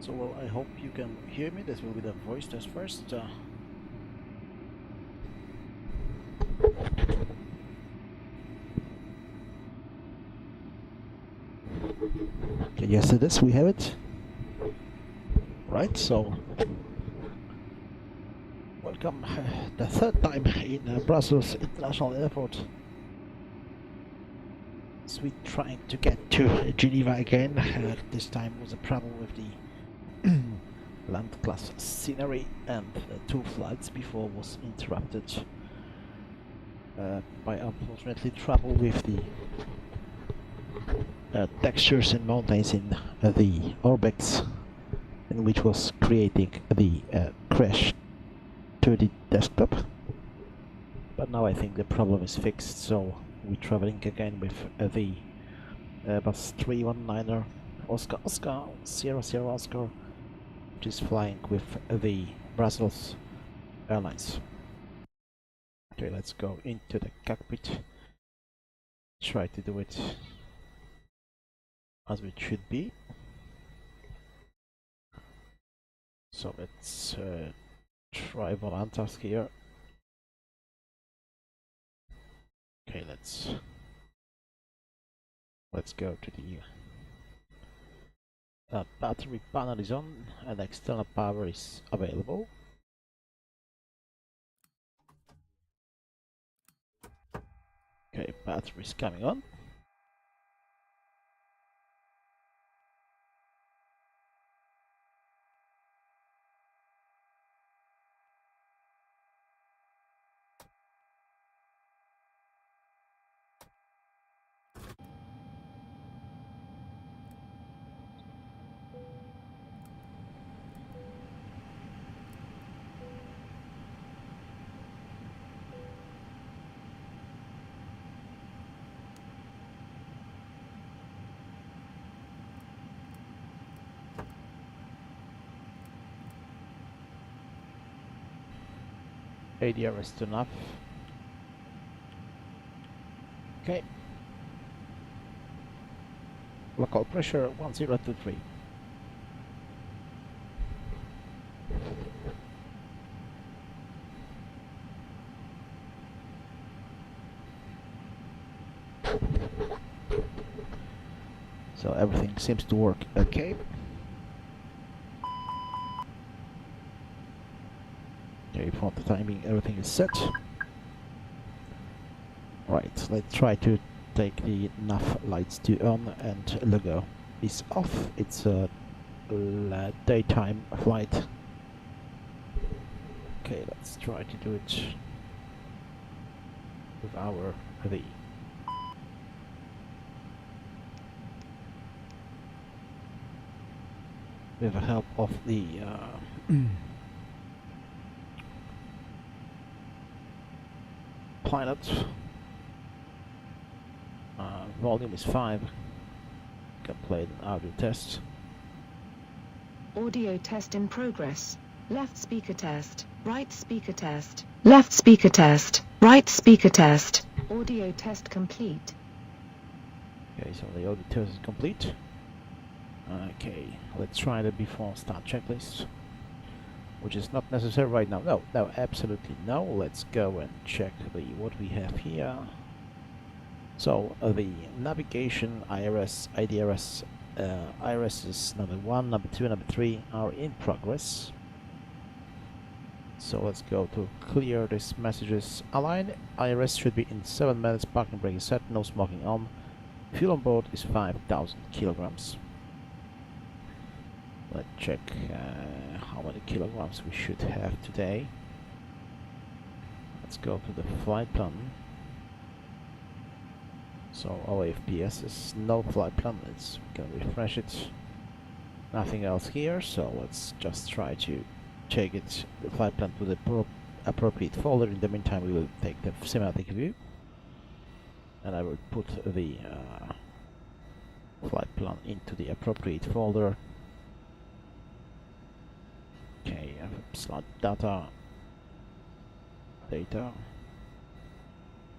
So, well, I hope you can hear me. This will be the voice test first. Okay, yes, it is. We have it. Right, so welcome the third time in Brussels International Airport. So we're trying to get to Geneva again. This time was a problem with the land class scenery, and 2 flights before was interrupted by unfortunately trouble with the textures and mountains in the orbits, and which was creating the crash to the desktop. But now I think the problem is fixed, so we're traveling again with the Airbus 319er Oscar Oscar Sierra Sierra Oscar, which is flying with the Brussels Airlines. Okay, let's go into the cockpit. Try to do it as it should be. So let's try volant task here. Okay, let's go to the battery panel is on and external power is available. Okay, battery is coming on. ADR is enough. Okay. Local pressure 1023. So everything seems to work okay. Okay, for the timing everything is set. Right, let's try to take the nav lights to on and logo is off. It's a daytime flight. Okay, let's try to do it with our V. With the help of the pilot. Volume is 5. Can play an audio test. Audio test in progress. Left speaker test. Right speaker test. Left speaker test. Right speaker test. Audio test complete. Okay, so the audio test is complete. Okay, let's try the before start checklist, which is not necessary right now. No, absolutely no. Let's go and check what we have here. So the navigation, IRS, IDRS, IRS is number 1, number 2, number 3 are in progress. So let's go to clear these messages. Align, IRS should be in 7 minutes, parking brake is set, no smoking on. Fuel on board is 5,000 kilograms. Let's check how many kilograms we should have today. Let's go to the flight plan. So OFPS is no flight plan. Let's go refresh it. Nothing else here, so let's just try to take it, the flight plan, to the appropriate folder. In the meantime, we will take the schematic view, and I will put the flight plan into the appropriate folder. Okay, I have slot data.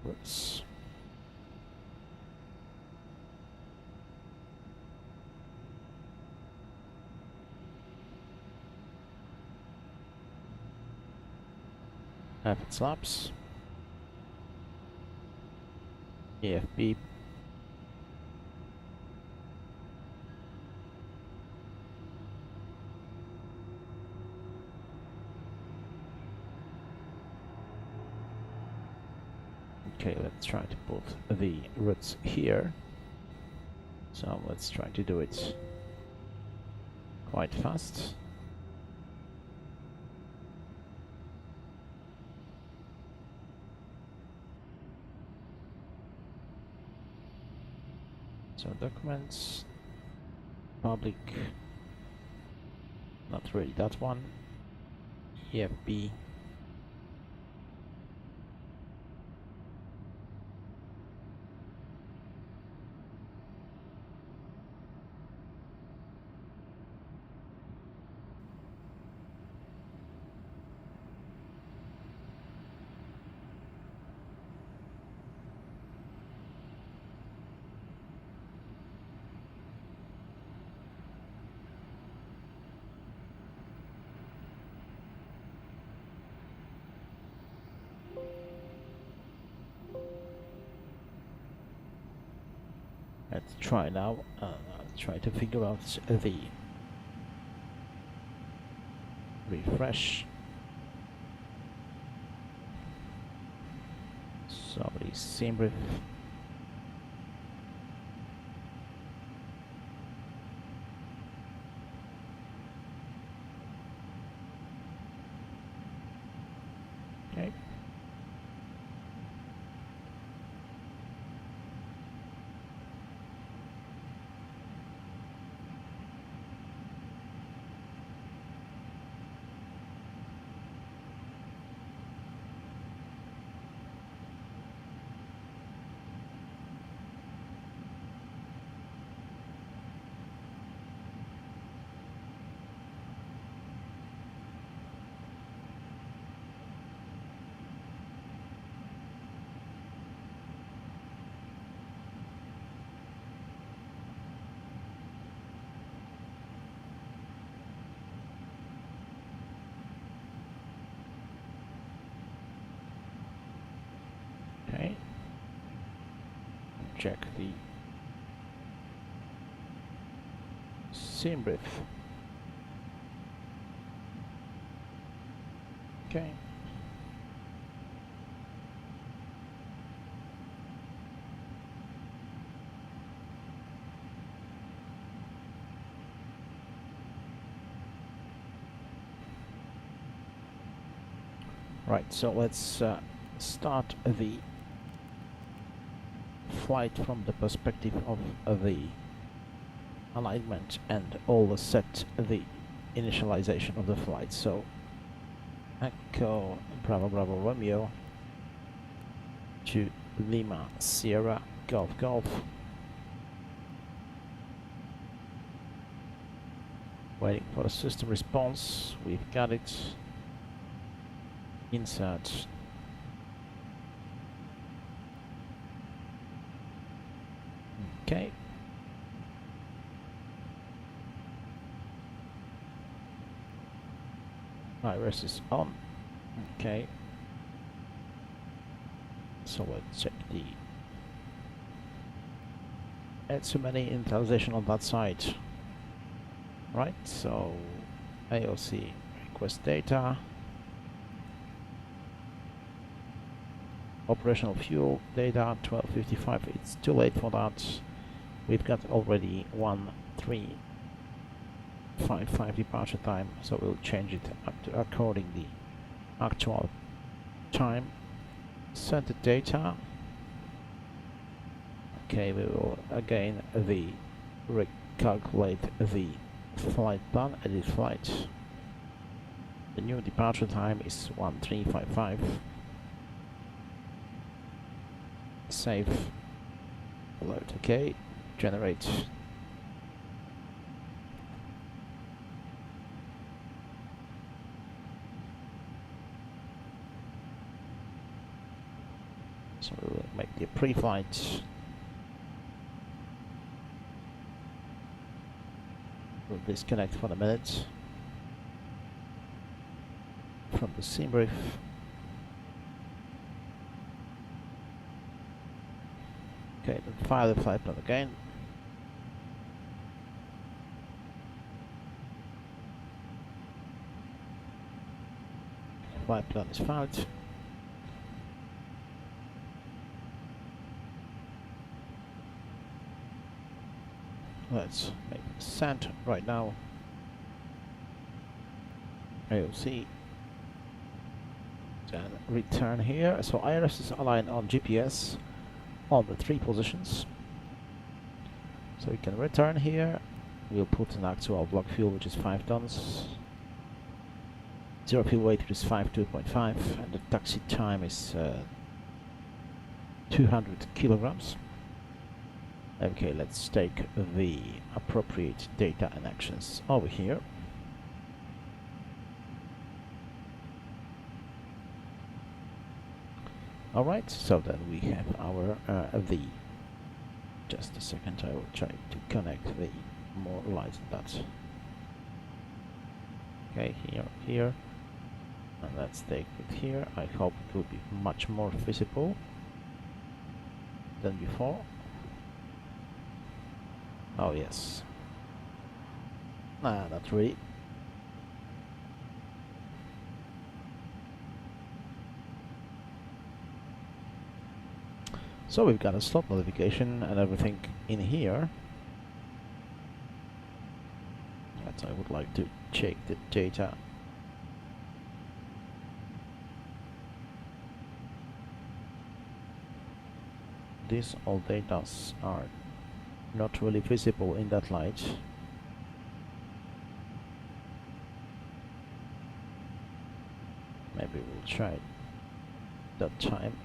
routes. Rapid slaps. EFB. Okay, let's try to put the roots here. So let's try to do it quite fast. So documents, public, not really that one, EFB. Let's try now. Try to figure out the refresh. Somebody SIMBRIF. Okay. Okay. Check the SIMBRIF. Okay. Right, so let's start the flight from the perspective of the alignment and all set the initialization of the flight. So Echo Bravo Bravo Romeo to Lima Sierra Golf Golf. Waiting for a system response. We've got it. Insert. Okay. Iris is on. Okay. So let's check the add so many initialization on that side. Right, so AOC request data. Operational fuel data 12:55. It's too late for that. We've got already 1355 departure time, so we'll change it up to according the actual time. Set the data. Okay, we will again recalculate the flight plan, edit flight. The new departure time is 1355. Save, load, okay, generate. So we will make the pre-flight. We'll disconnect for a minute from the sim brief. Okay, then fire the flight plan again. Flight plan is fired. Let's make descent right now. AOC. Then return here. So IRS is aligned on GPS on the 3 positions. So we can return here. We'll put an actual block fuel, which is 5 tons. Zero fuel weight, which is 52.5, and the taxi time is 200 kilograms. Okay, let's take the appropriate data and actions over here. Alright, so then we have our the. Just a second, I will try to connect the more light than that. Okay, here, and let's take it here. I hope it will be much more visible than before. Oh yes. Nah, not really. So we've got a slot notification and everything in here. But I would like to check the data. These all data are not really visible in that light. Maybe we'll try that time.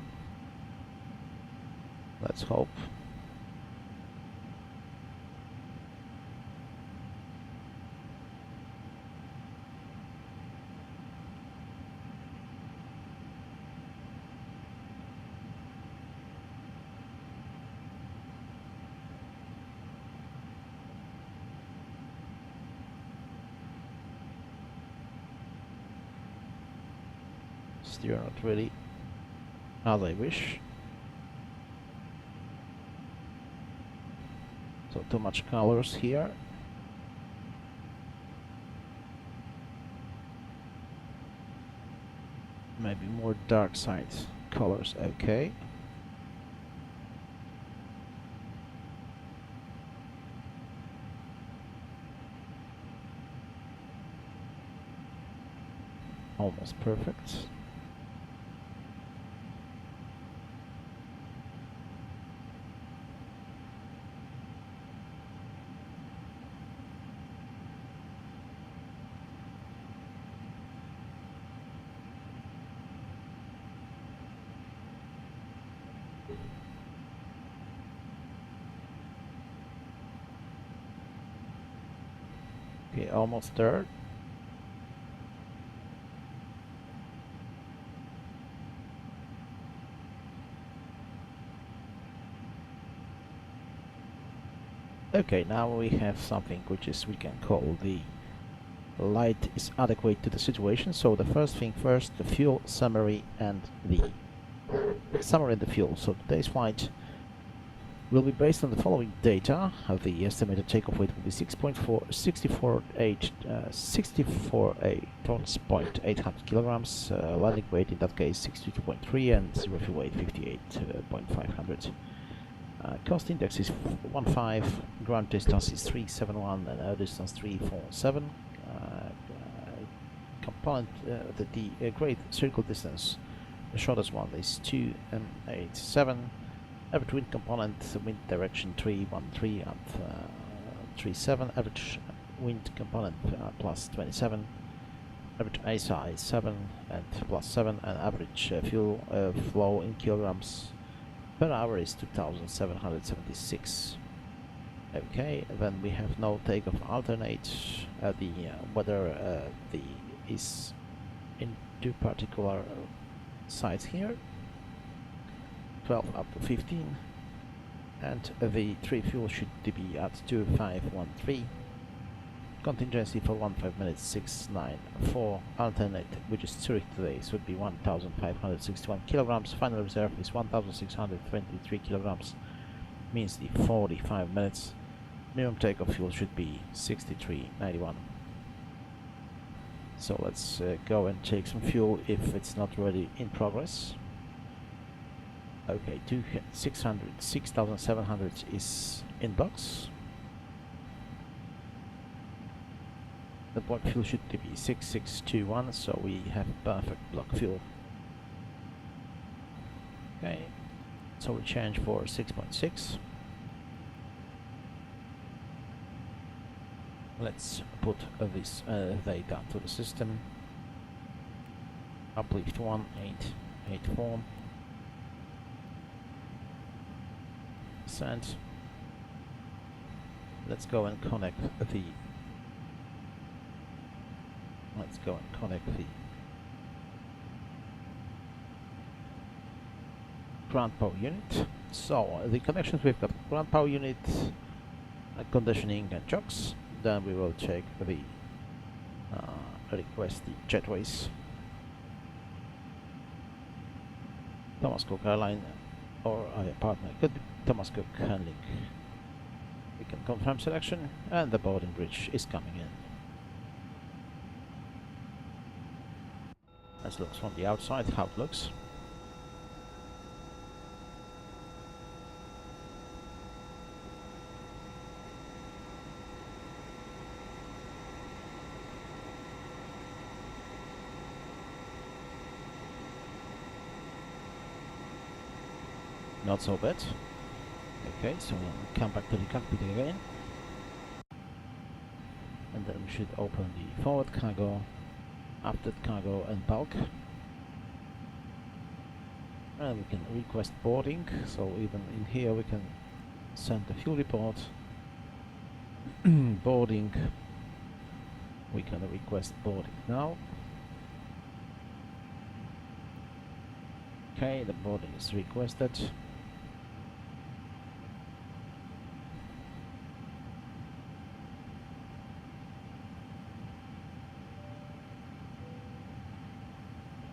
Let's hope. Still not really as I wish. So too much colors here. Maybe more dark side colors, okay. Almost perfect. Okay, almost there. Okay, now we have something which is we can call the light is adequate to the situation. So the first thing first, the fuel summary and the summary and the fuel. So today's flight will be based on the following data. The estimated takeoff weight will be 64.8 tons, 800 kilograms. Landing weight in that case 62.3 and zero fuel weight 58.500. Cost index is 1.5, ground distance is 371 and air distance 347. Component, the great circle distance, the shortest one is 287. Average wind component, wind direction 313 at 37. Average wind component plus 27. Average ASA is 7 and plus 7, and average fuel flow in kilograms per hour is 2,776. Okay, then we have no takeoff alternate. The weather is in 2 particular sites here. 12 up to 15, and the 3 fuel should be at 2513. Contingency for 15 minutes 694. Alternate, which is Zurich today, so would be 1561 kilograms. Final reserve is 1623 kilograms. Means the 45 minutes. Minimum takeoff fuel should be 6391. So let's go and take some fuel if it's not already in progress. Okay, 6,700 is in box. The block fuel should be 6621, so we have perfect block fuel. Okay, so we change for 6.6. Let's put this data to the system. Uplift 1884. Send. Let's go and connect the ground power unit. So the connections we've got: ground power unit, conditioning and chocks. Then we will check the request the jetways. Thomas Cook Airline or our partner could be Thomas Cook handling. We can confirm selection, and the boarding bridge is coming in. Let's look from the outside how it looks. Not so bad. Okay, so we'll come back to the cockpit again. And then we should open the forward cargo, aft cargo and bulk. And we can request boarding, so even in here we can send the fuel report. Boarding, we can request boarding now. Okay, the boarding is requested.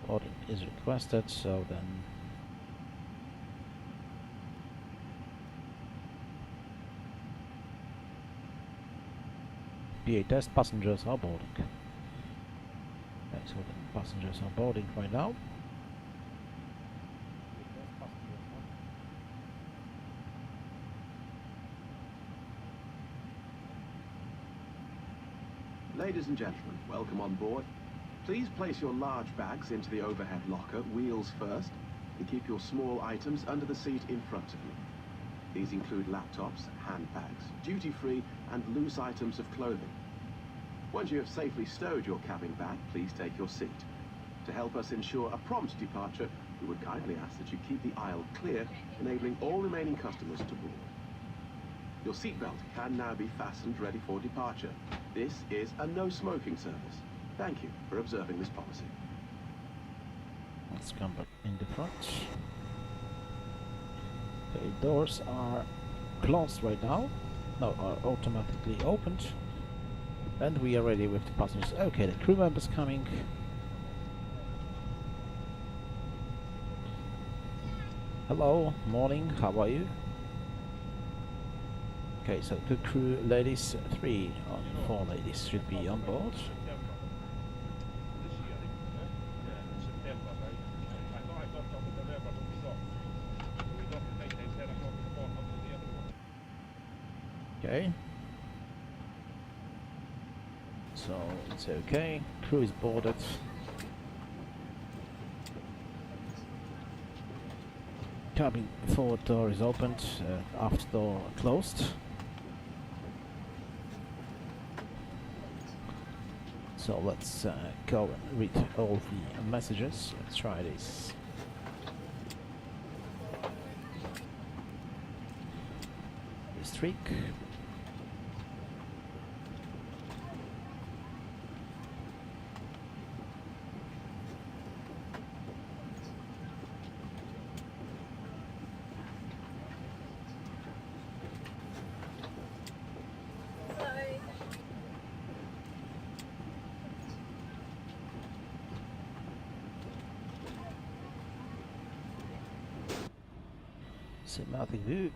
Boarding is requested, so then PA test, passengers are boarding. Okay, so the passengers are boarding right now. Ladies and gentlemen, welcome on board. Please place your large bags into the overhead locker, wheels first, and keep your small items under the seat in front of you. These include laptops, handbags, duty-free, and loose items of clothing. Once you have safely stowed your cabin bag, please take your seat. To help us ensure a prompt departure, we would kindly ask that you keep the aisle clear, enabling all remaining customers to board. Your seatbelt can now be fastened ready for departure. This is a no-smoking service. Thank you for observing this policy. Let's come back in the front. Okay, doors are closed right now. No, are automatically opened. And we are ready with the passengers. Okay, the crew members coming. Hello, morning, how are you? Okay, so 2 crew ladies, 3 or 4 ladies should be on board. Okay. So it's okay. Crew is boarded. Cabin forward door is opened, aft door closed. So let's go and read all the messages. Let's try this. This trick. Cinematic view.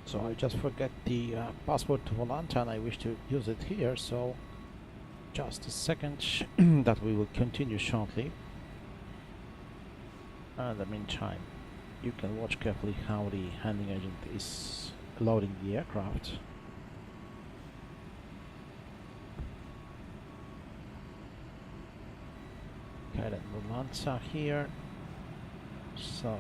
So I just forget the password to Volanta and I wish to use it here, so just a second that we will continue shortly. In the meantime, you can watch carefully how the handling agent is loading the aircraft. Okay, then Volanta here. So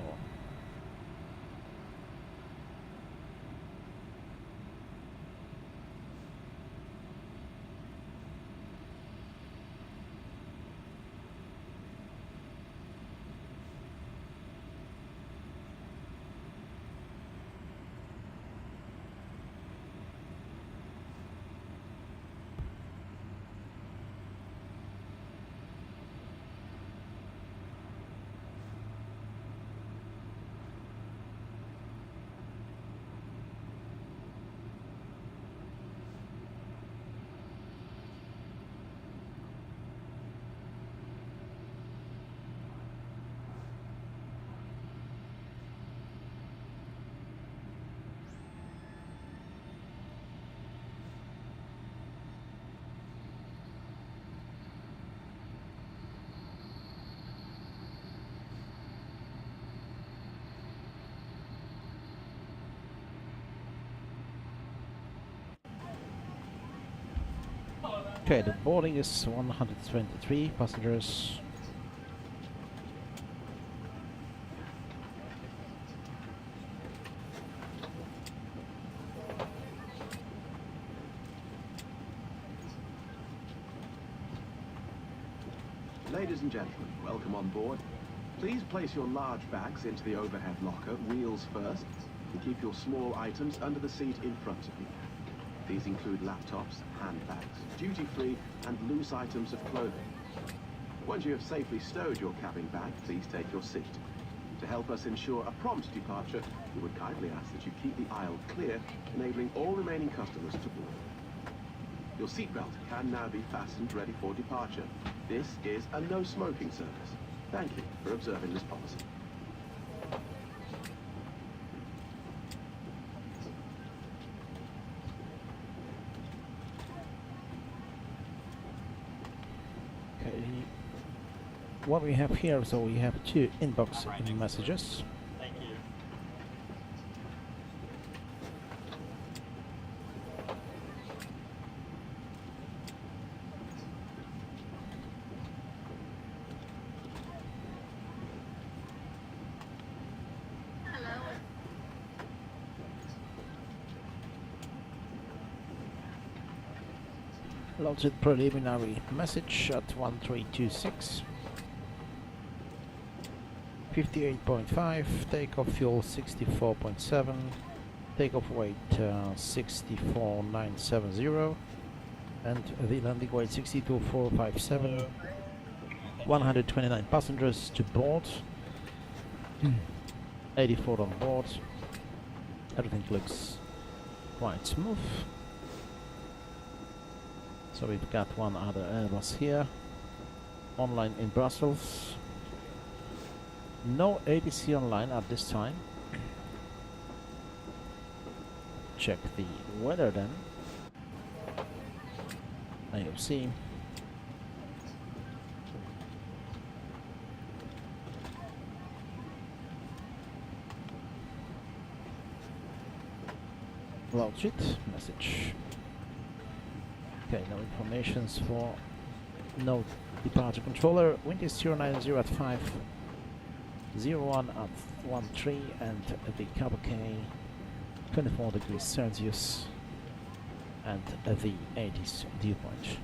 Okay, the boarding is 123 passengers. Ladies and gentlemen, welcome on board. Please place your large bags into the overhead locker, wheels first, and keep your small items under the seat in front of you. These include laptops, handbags, duty-free, and loose items of clothing. Once you have safely stowed your cabin bag, please take your seat. To help us ensure a prompt departure, we would kindly ask that you keep the aisle clear, enabling all remaining customers to board. Your seatbelt can now be fastened ready for departure. This is a no-smoking service. Thank you for observing this policy. Okay, what we have here, so we have two inbox messages. Thank you. Loaded preliminary message at 1326. 58.5, takeoff fuel 64.7, takeoff weight 64970, and the landing weight 62457. 129 passengers to board, 84 on board. Everything looks quite smooth. So we've got one other Airbus here, online in Brussels. No ABC online at this time. Check the weather then. AOC. Load it, message. Okay, no informations for no departure controller. Wind is 090 at 501 at 13, and the Cabo K 24 degrees Celsius and the 80s dew point.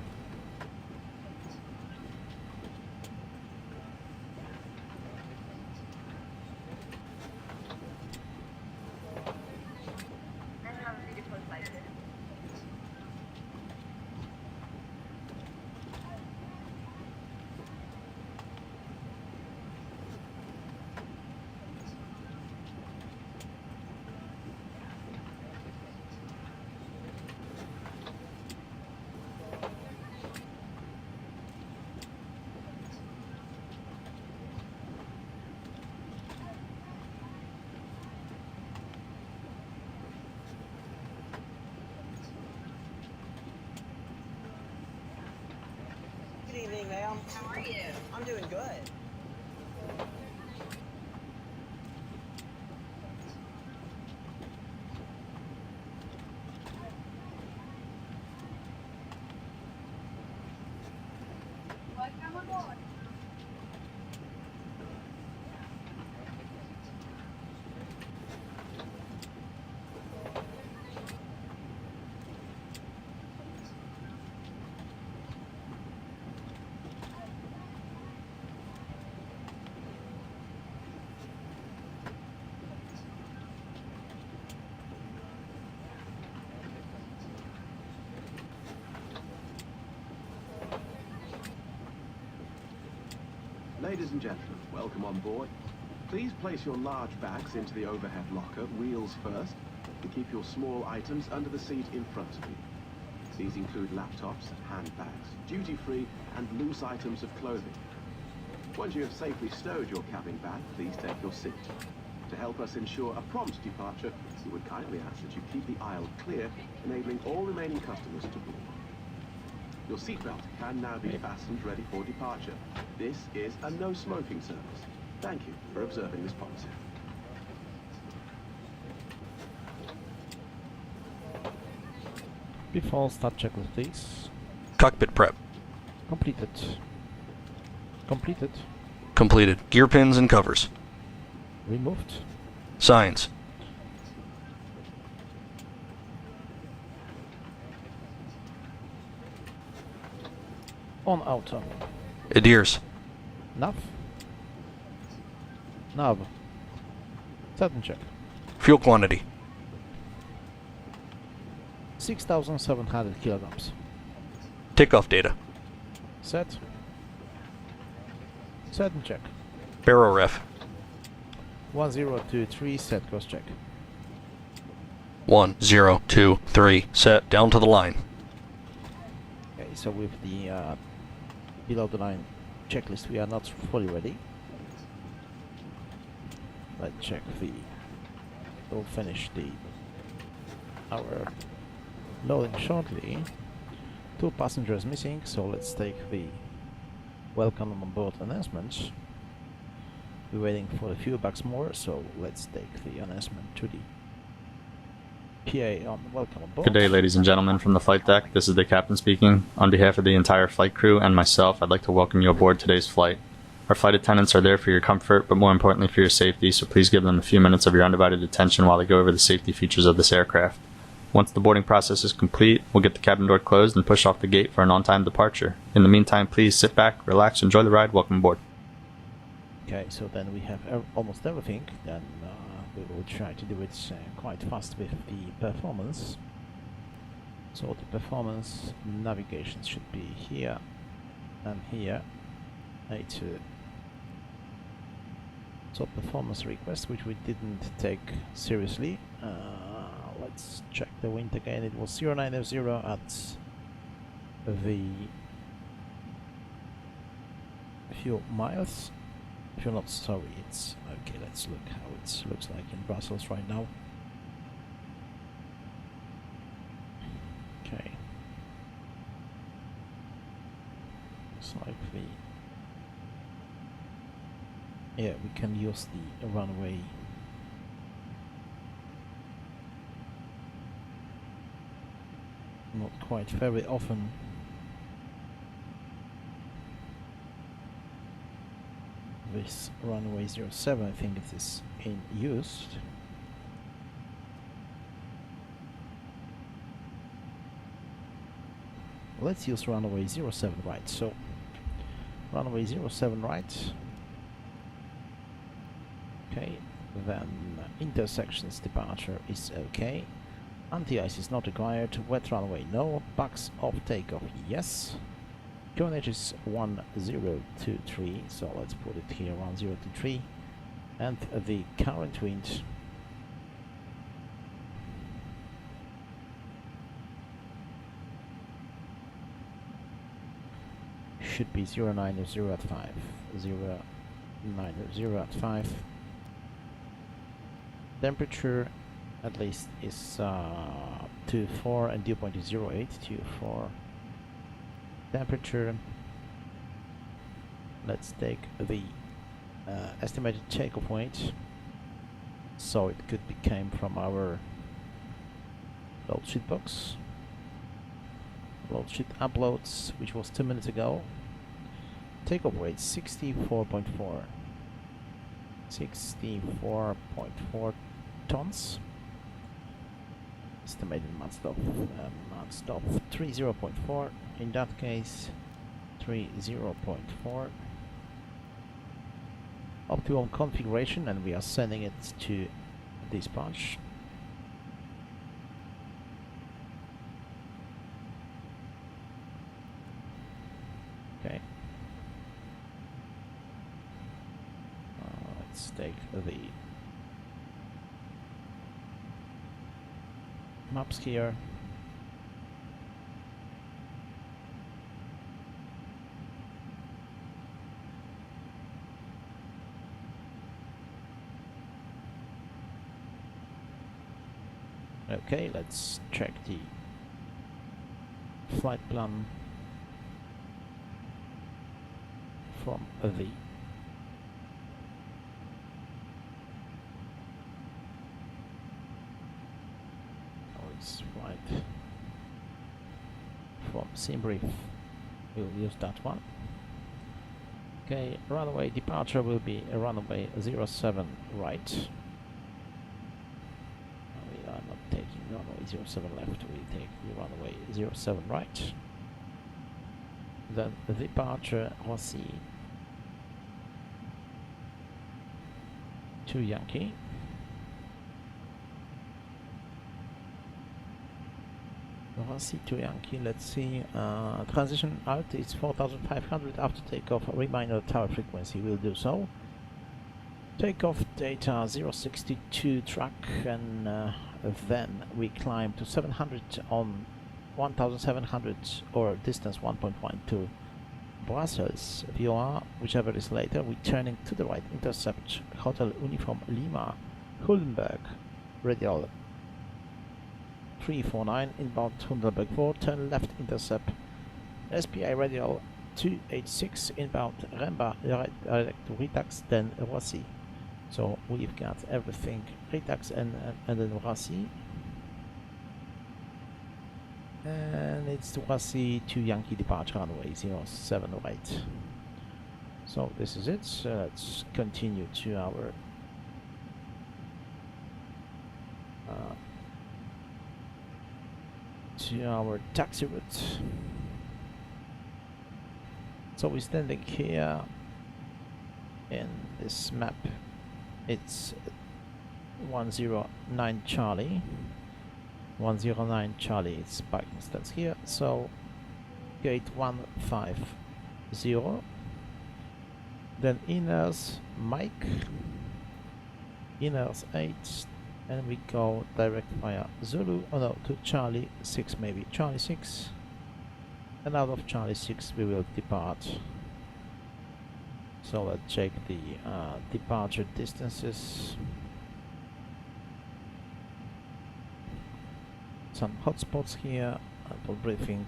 Good evening, ma'am. How are you? I'm doing good. Welcome aboard. Ladies and gentlemen, welcome on board. Please place your large bags into the overhead locker, wheels first, and keep your small items under the seat in front of you. These include laptops, handbags, duty-free, and loose items of clothing. Once you have safely stowed your cabin bag, please take your seat. To help us ensure a prompt departure, we would kindly ask that you keep the aisle clear, enabling all remaining customers to board. Your seatbelt can now be fastened ready for departure. This is a no-smoking service. Thank you for observing this policy. Before start checklist, please. Cockpit prep. Completed. Completed. Completed. Gear pins and covers. Removed. Signs. On auto. Adheres. Nav. Nav. Setting check. Fuel quantity. 6,700 kilograms. Takeoff data. Set. Setting check. Barrel ref. 1023. Set cross check. 1, 0, 2, 3. Set down to the line. Okay, so with the below the line checklist, we are not fully ready. Let's check the. We'll finish our loading shortly. 2 passengers missing, so let's take the welcome on board announcement. We're waiting for a few bucks more, so let's take the announcement to the PA on welcome on board. Good day, ladies and gentlemen, from the flight deck. This is the captain speaking. On behalf of the entire flight crew and myself, I'd like to welcome you aboard today's flight. Our flight attendants are there for your comfort, but more importantly for your safety, so please give them a few minutes of your undivided attention while they go over the safety features of this aircraft. Once the boarding process is complete, we'll get the cabin door closed and push off the gate for an on-time departure. In the meantime, please sit back, relax, enjoy the ride. Welcome aboard. Okay, so then we have almost everything. Then we will try to do it quite fast with the performance. So the performance navigation should be here and here. So performance request, which we didn't take seriously. Let's check the wind again. It was 0900 at the few miles. If you're not sorry, it's okay. Let's look how it looks like in Brussels right now. Okay, it's like yeah, we can use the runway. Not quite very often. This runway 07, I think it is in use. Let's use runway 07 right. So runway 07 right. Okay, then intersections departure is okay. Anti-ice is not required. Wet runway no. Bucks off takeoff yes. Coordinate is 1023, so let's put it here 1023. And the current wind should be 090 at 5. 090 at 5. Temperature at least is 24 and dew point is 08. 24 temperature. Let's take the estimated takeoff weight, so it could be came from our load sheet box. Load sheet uploads, which was 2 minutes ago. Takeoff weight 64.4. 64.4 tons. Estimated mass stop 30.4. In that case, 30.4. Optimum configuration, and we are sending it to dispatch. Okay. Let's take the maps here. Okay, let's check the flight plan from the flight from sim brief. We'll use that one. Okay, runway departure will be a runway 07 right. We are not taking runway 07 left, we take the runway 07 right. Then the departure ROUSY to Yankee. ROUSY to Yankee, let's see, transition out is 4500 after takeoff, reminder tower frequency will do so. Takeoff data 062 track, and then we climb to 700 on 1700 or distance 1.12 Brussels. VOR, whichever is later, we turning to the right, intercept Hotel Uniform Lima, Huldenberg, radial 349, inbound Hundelberg 4, turn left, intercept SPI radial 286, inbound Remba, direct to Retax, then ROUSY. So we've got everything, Retax and then ROUSY. And it's ROUSY to Yankee departure runway 07 right. So this is it. Let's continue to our taxi route. So we're standing here in this map. It's 109 Charlie. 109 Charlie, it's parking stands here. So gate 150. Then inners Mike, inners 8, and we go direct via Zulu, oh no, to Charlie 6 maybe, Charlie 6, and out of Charlie 6 we will depart. So let's check the departure distances. Some hotspots here, ample briefing.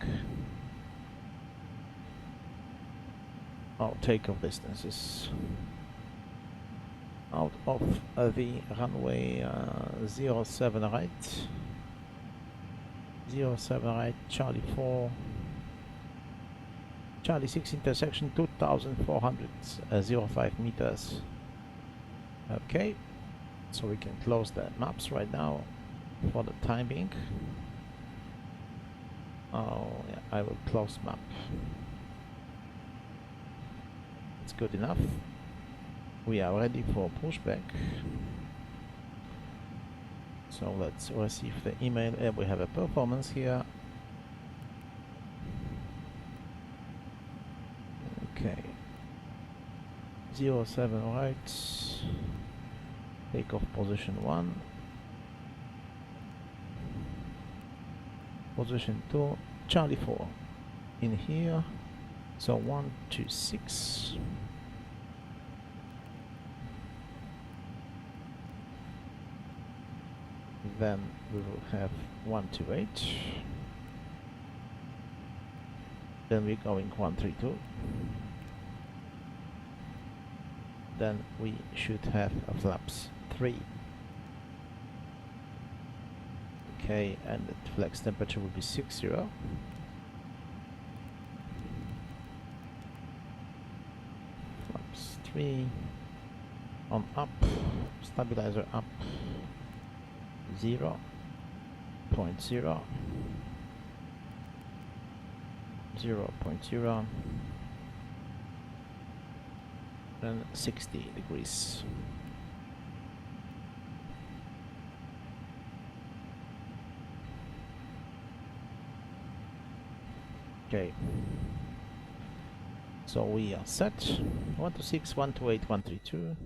Our takeoff distances. Out of the runway 07 right, 07 right, Charlie 4, Charlie 6 intersection 2405 meters. Okay, so we can close the maps right now for the time being. Oh yeah, I will close map. It's good enough. We are ready for pushback. So let's receive the email. We have a performance here. Okay. 07 right. Takeoff position 1. Position 2. Charlie 4. In here. So 1, 2, 6. Then we will have 1, 2, 8. Then we're going 1, 3, 2. Then we should have a flaps 3. Okay, and the flex temperature will be 60. Flaps 3. On up, stabilizer up. 0.0, 0.0, and 60 degrees. Okay, so we are set. 126, 128, 132.